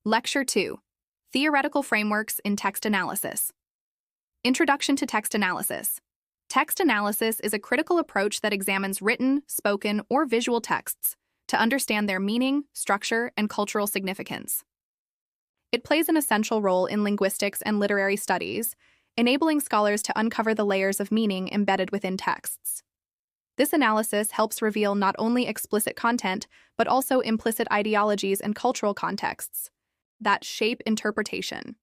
Lecture 2: Theoretical Frameworks in Text Analysis. Introduction to Text Analysis. Text analysis is a critical approach that examines written, spoken, or visual texts to understand their meaning, structure, and cultural significance. It plays an essential role in linguistics and literary studies, enabling scholars to uncover the layers of meaning embedded within texts. This analysis helps reveal not only explicit content, but also implicit ideologies and cultural contexts that shape interpretation.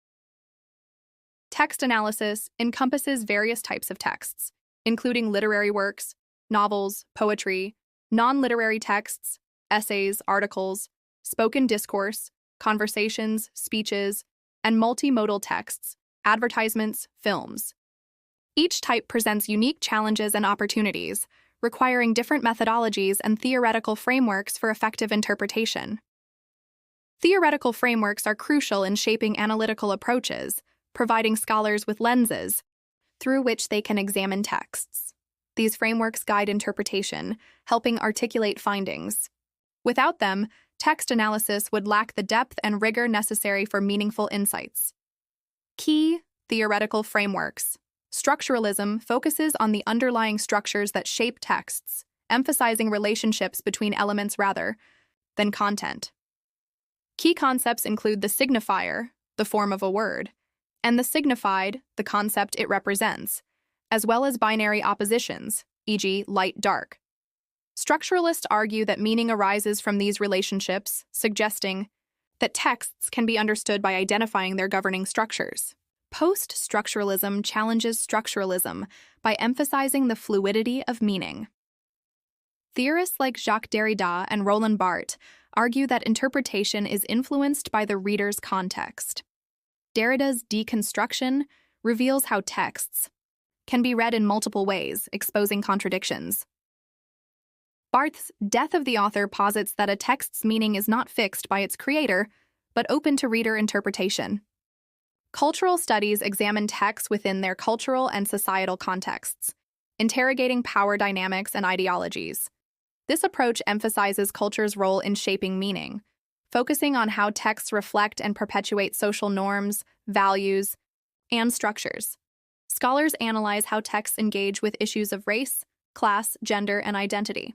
Text analysis encompasses various types of texts, including literary works, novels, poetry, non-literary texts, essays, articles, spoken discourse, conversations, speeches, and multimodal texts, advertisements, films. Each type presents unique challenges and opportunities, requiring different methodologies and theoretical frameworks for effective interpretation. Theoretical frameworks are crucial in shaping analytical approaches, providing scholars with lenses through which they can examine texts. These frameworks guide interpretation, helping articulate findings. Without them, text analysis would lack the depth and rigor necessary for meaningful insights. Key theoretical frameworks. Structuralism focuses on the underlying structures that shape texts, emphasizing relationships between elements rather than content. Key concepts include the signifier, the form of a word, and the signified, the concept it represents, as well as binary oppositions, e.g., light-dark. Structuralists argue that meaning arises from these relationships, suggesting that texts can be understood by identifying their governing structures. Post-structuralism challenges structuralism by emphasizing the fluidity of meaning. Theorists like Jacques Derrida and Roland Barthes argue that interpretation is influenced by the reader's context. Derrida's deconstruction reveals how texts can be read in multiple ways, exposing contradictions. Barthes' Death of the Author posits that a text's meaning is not fixed by its creator, but open to reader interpretation. Cultural studies examine texts within their cultural and societal contexts, interrogating power dynamics and ideologies. This approach emphasizes culture's role in shaping meaning, focusing on how texts reflect and perpetuate social norms, values, and structures. Scholars analyze how texts engage with issues of race, class, gender, and identity.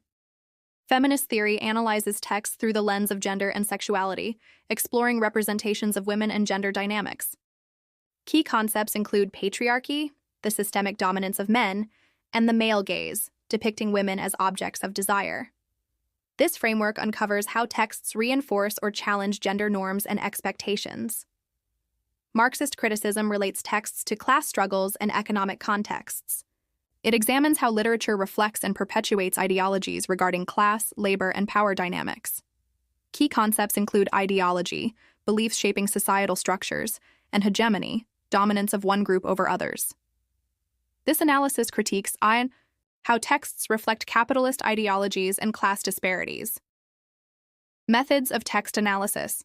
Feminist theory analyzes texts through the lens of gender and sexuality, exploring representations of women and gender dynamics. Key concepts include patriarchy, the systemic dominance of men, and the male gaze, depicting women as objects of desire. This framework uncovers how texts reinforce or challenge gender norms and expectations. Marxist criticism relates texts to class struggles and economic contexts. It examines how literature reflects and perpetuates ideologies regarding class, labor, and power dynamics. Key concepts include ideology, beliefs shaping societal structures, and hegemony, dominance of one group over others. This analysis critiques how texts reflect capitalist ideologies and class disparities. Methods of text analysis.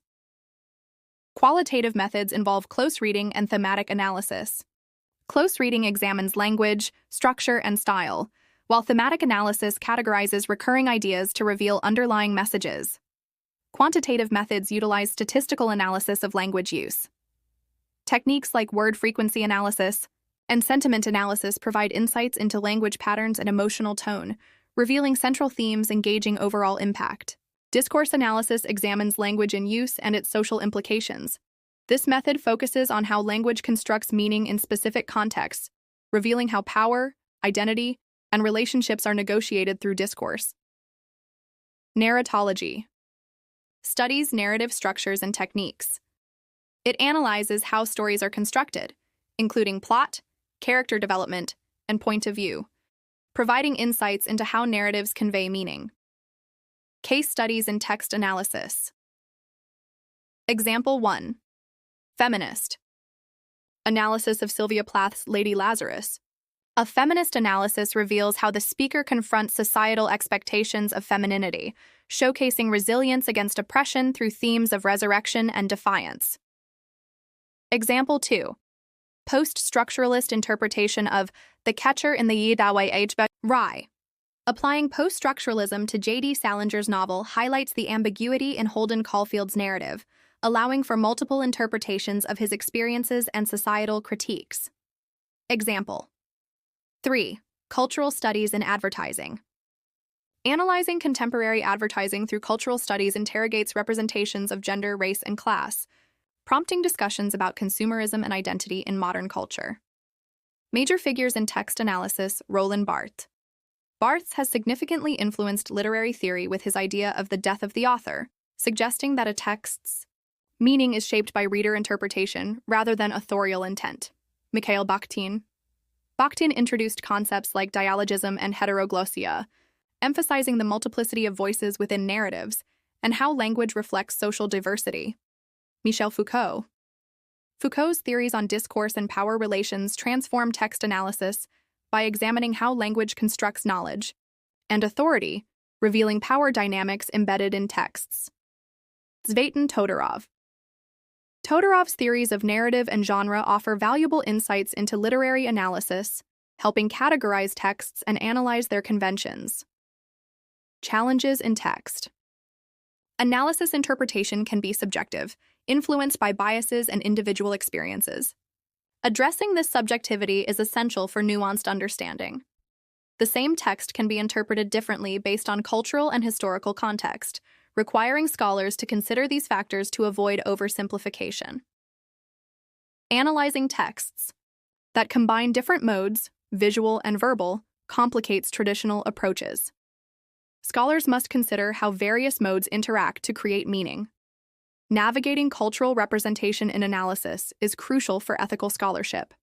Qualitative methods involve close reading and thematic analysis. Close reading examines language, structure, and style, while thematic analysis categorizes recurring ideas to reveal underlying messages. Quantitative methods utilize statistical analysis of language use. Techniques like word frequency analysis and sentiment analysis provide insights into language patterns and emotional tone, revealing central themes engaging overall impact. Discourse analysis examines language in use and its social implications. This method focuses on how language constructs meaning in specific contexts, revealing how power, identity, and relationships are negotiated through discourse. Narratology studies narrative structures and techniques. It analyzes how stories are constructed, including plot, character development, and point of view, providing insights into how narratives convey meaning. Case studies in text analysis. Example 1. Feminist. Analysis of Sylvia Plath's Lady Lazarus. A feminist analysis reveals how the speaker confronts societal expectations of femininity, showcasing resilience against oppression through themes of resurrection and defiance. Example 2. Post-structuralist interpretation of The Catcher in the Rye. Applying post-structuralism to J.D. Salinger's novel highlights the ambiguity in Holden Caulfield's narrative, allowing for multiple interpretations of his experiences and societal critiques. Example 3. Cultural studies in advertising. Analyzing contemporary advertising through cultural studies interrogates representations of gender, race, and class, prompting discussions about consumerism and identity in modern culture. Major figures in text analysis: Roland Barthes. Barthes has significantly influenced literary theory with his idea of the death of the author, suggesting that a text's meaning is shaped by reader interpretation rather than authorial intent. Mikhail Bakhtin. Bakhtin introduced concepts like dialogism and heteroglossia, emphasizing the multiplicity of voices within narratives and how language reflects social diversity. Michel Foucault. Foucault's theories on discourse and power relations transform text analysis by examining how language constructs knowledge and authority, revealing power dynamics embedded in texts. Tsvetan Todorov. Todorov's theories of narrative and genre offer valuable insights into literary analysis, helping categorize texts and analyze their conventions. Challenges in text. Analysis interpretation can be subjective, influenced by biases and individual experiences. Addressing this subjectivity is essential for nuanced understanding. The same text can be interpreted differently based on cultural and historical context, requiring scholars to consider these factors to avoid oversimplification. Analyzing texts that combine different modes, visual and verbal, complicates traditional approaches. Scholars must consider how various modes interact to create meaning. Navigating cultural representation in analysis is crucial for ethical scholarship.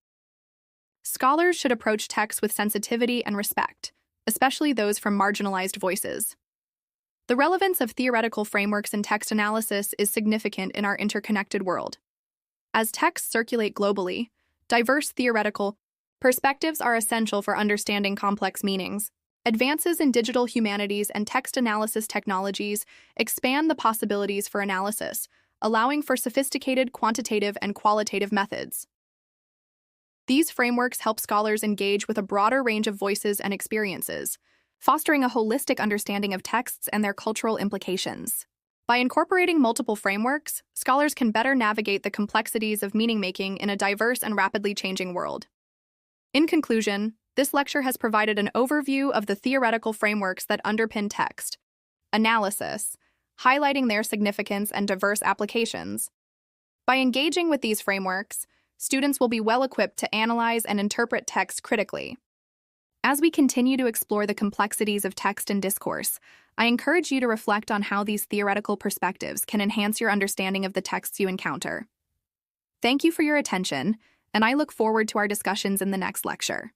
Scholars should approach texts with sensitivity and respect, especially those from marginalized voices. The relevance of theoretical frameworks in text analysis is significant in our interconnected world. As texts circulate globally, diverse theoretical perspectives are essential for understanding complex meanings. Advances in digital humanities and text analysis technologies expand the possibilities for analysis, allowing for sophisticated quantitative and qualitative methods. These frameworks help scholars engage with a broader range of voices and experiences, fostering a holistic understanding of texts and their cultural implications. By incorporating multiple frameworks, scholars can better navigate the complexities of meaning-making in a diverse and rapidly changing world. In conclusion, this lecture has provided an overview of the theoretical frameworks that underpin text analysis, highlighting their significance and diverse applications. By engaging with these frameworks, students will be well-equipped to analyze and interpret text critically. As we continue to explore the complexities of text and discourse, I encourage you to reflect on how these theoretical perspectives can enhance your understanding of the texts you encounter. Thank you for your attention, and I look forward to our discussions in the next lecture.